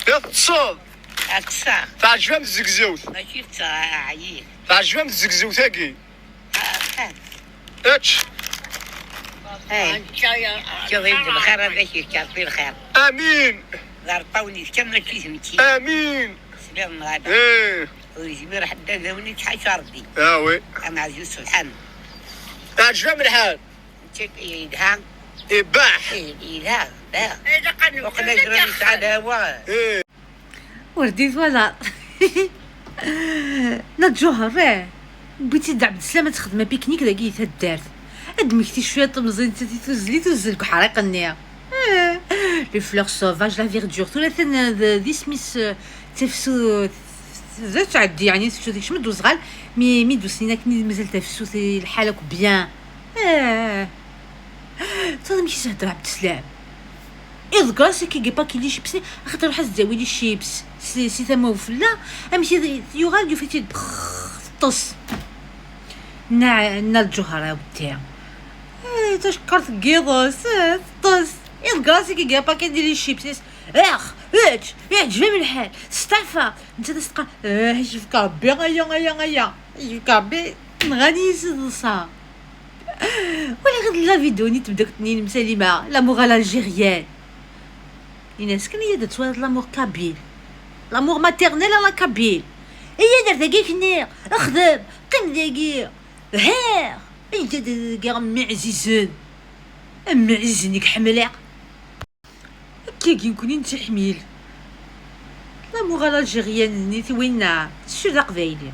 يا تصاد أكسا تعجبها من الزكزوت ماشي عييت تعجبها من الزكزوت هاكي اتش هاي شوف يبدو الخير هذا شي يعطي الخير امين غرطوني كم كيسمتي امين سلام غدا ايه ويجبر حتى ذوني تحي شرطي وي أنا عزيز سبحان تعجبها من الحال تشك إيدها باح إيدها لا وقنا جرى يسعد هوا ايه ورديت ولا نتجوهر بغيتي دع عبد السلامة تخدم بيكنيك داكي تدارت ادمكتي شويه طمزين تزلي تزلك حريق النية لي فلور سوفاج لا فيردور ثلاثا ذي سميس تفسو زاد تعدي يعني تفسو ديك شمد وزغال مي دوسينا كني مازال تفسو الحالك بيان صاد ماشي تهضر عبد السلام إذكاسي كي باكي لي شيبسي خاطر حاس تزاوي لي شيبس سي ثما وفلا امشي يغال يفتي طص نا الجوهرة وديها تشكرت قيضوس طص إذكاسي كي باكي دير لي شيبسي عجبني من الحال استعفى انت تسقى شوفك ربي غيا شوفك ربي نغني صا ولا غير لا فيديو ني تبدا تنين مسالمه لامور الجيريان الناس كان هي درت واحد لامور كابيل لامور ماتيرنيل على كابيل هي درت كيف نير اخدم قيم دقيق هير انت كاع معززن معزنك حملاق كي نكون انت حميل لامور الجيريان نيتي وين السود قبايلي